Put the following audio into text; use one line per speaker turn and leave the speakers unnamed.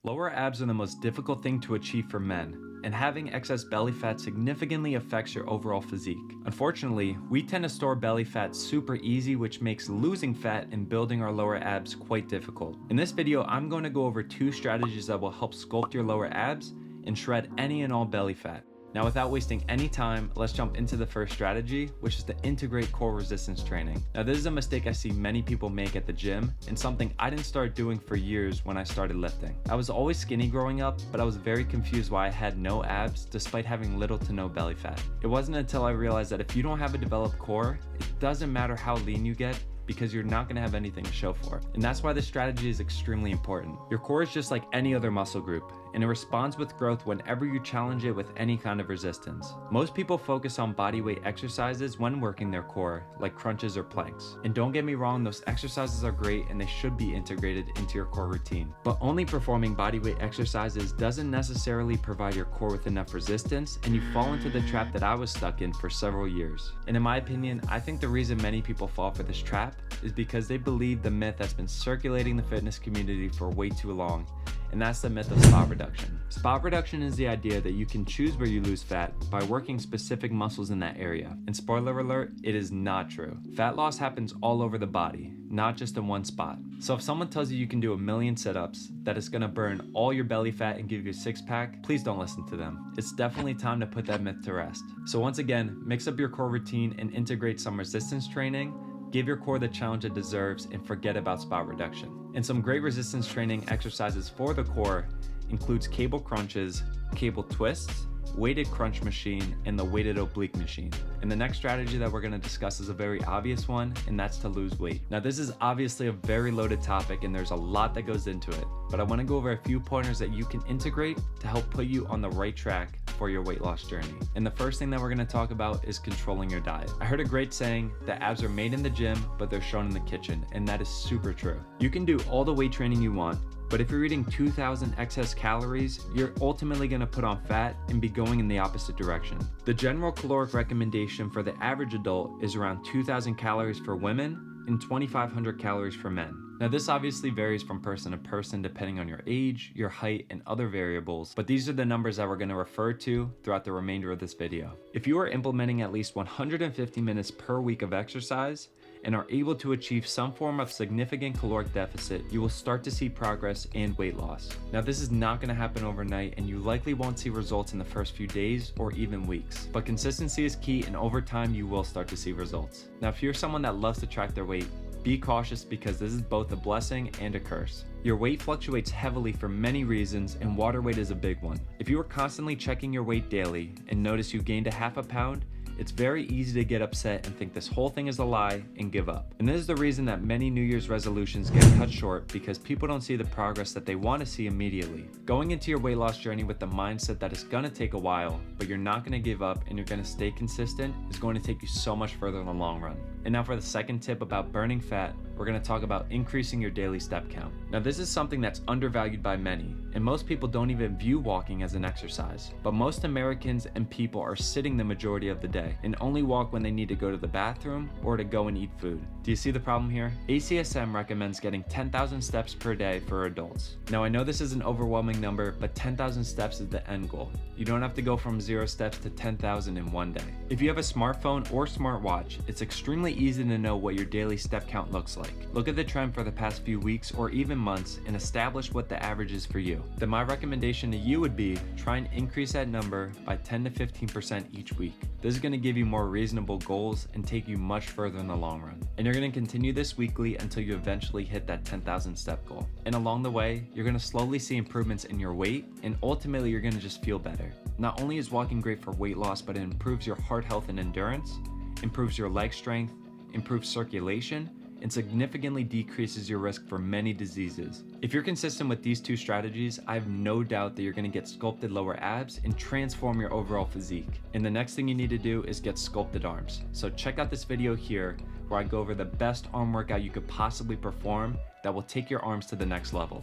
Lower abs are the most difficult thing to achieve for men, and having excess belly fat significantly affects your overall physique. Unfortunately, we tend to store belly fat super easy, which makes losing fat and building our lower abs quite difficult. In this video, I'm going to go over 2 strategies that will help sculpt your lower abs and shred any and all belly fat. Now, without wasting any time, let's jump into the first strategy, which is to integrate core resistance training. Now, this is a mistake I see many people make at the gym and something I didn't start doing for years when I started lifting. I was always skinny growing up, but I was very confused why I had no abs despite having little to no belly fat. It wasn't until I realized that if you don't have a developed core, it doesn't matter how lean you get, because you're not going to have anything to show for it. And that's why this strategy is extremely important. Your core is just like any other muscle group, and it responds with growth whenever you challenge it with any kind of resistance. Most people focus on bodyweight exercises when working their core, like crunches or planks. And don't get me wrong, those exercises are great and they should be integrated into your core routine. But only performing bodyweight exercises doesn't necessarily provide your core with enough resistance, and you fall into the trap that I was stuck in for several years. And in my opinion, I think the reason many people fall for this trap is because they believe the myth that's been circulating the fitness community for way too long, and that's the myth of spot reduction. Spot reduction is the idea that you can choose where you lose fat by working specific muscles in that area. And spoiler alert, it is not true. Fat loss happens all over the body, not just in one spot. So if someone tells you you can do 1,000,000 sit-ups, that it's gonna burn all your belly fat and give you a six-pack, please don't listen to them. It's definitely time to put that myth to rest. So once again, mix up your core routine and integrate some resistance training. Give your core the challenge it deserves and forget about spot reduction. And some great resistance training exercises for the core includes cable crunches, cable twists, weighted crunch machine, and the weighted oblique machine. And the next strategy that we're going to discuss is a very obvious one, and that's to lose weight. Now, this is obviously a very loaded topic and there's a lot that goes into it, but I want to go over a few pointers that you can integrate to help put you on the right track for your weight loss journey. And the first thing that we're going to talk about is controlling your diet. I heard a great saying that abs are made in the gym, but they're shown in the kitchen, and that is super true. You can do all the weight training you want, but if you're eating 2,000 excess calories, you're ultimately going to put on fat and be going in the opposite direction. The general caloric recommendation for the average adult is around 2,000 calories for women and 2,500 calories for men. Now, this obviously varies from person to person depending on your age, your height, and other variables, but these are the numbers that we're going to refer to throughout the remainder of this video. If you are implementing at least 150 minutes per week of exercise, and are able to achieve some form of significant caloric deficit, you will start to see progress and weight loss. Now, this is not going to happen overnight, and you likely won't see results in the first few days or even weeks, but consistency is key, and over time you will start to see results. Now, if you're someone that loves to track their weight, be cautious because this is both a blessing and a curse. Your weight fluctuates heavily for many reasons, and water weight is a big one. If you are constantly checking your weight daily and notice you gained a half a pound, it's very easy to get upset and think this whole thing is a lie and give up. And this is the reason that many New Year's resolutions get cut short, because people don't see the progress that they want to see immediately. Going into your weight loss journey with the mindset that it's going to take a while, but you're not going to give up and you're going to stay consistent is going to take you so much further in the long run. And now for the second tip about burning fat, we're going to talk about increasing your daily step count. Now, this is something that's undervalued by many, and most people don't even view walking as an exercise. But most Americans and people are sitting the majority of the day and only walk when they need to go to the bathroom or to go and eat food. Do you see the problem here? ACSM recommends getting 10,000 steps per day for adults. Now, I know this is an overwhelming number, but 10,000 steps is the end goal. You don't have to go from 0 steps to 10,000 in one day. If you have a smartphone or smartwatch, it's extremely easy to know what your daily step count looks like. Look at the trend for the past few weeks or even months and establish what the average is for you. Then my recommendation to you would be try and increase that number by 10 to 15% each week. This is going to give you more reasonable goals and take you much further in the long run. And you're going to continue this weekly until you eventually hit that 10,000 step goal. And along the way, you're going to slowly see improvements in your weight, and ultimately you're going to just feel better. Not only is walking great for weight loss, but it improves your heart health and endurance, improves your leg strength, improves circulation, and significantly decreases your risk for many diseases. If you're consistent with these 2 strategies, I have no doubt that you're going to get sculpted lower abs and transform your overall physique. And the next thing you need to do is get sculpted arms. So check out this video here where I go over the best arm workout you could possibly perform that will take your arms to the next level.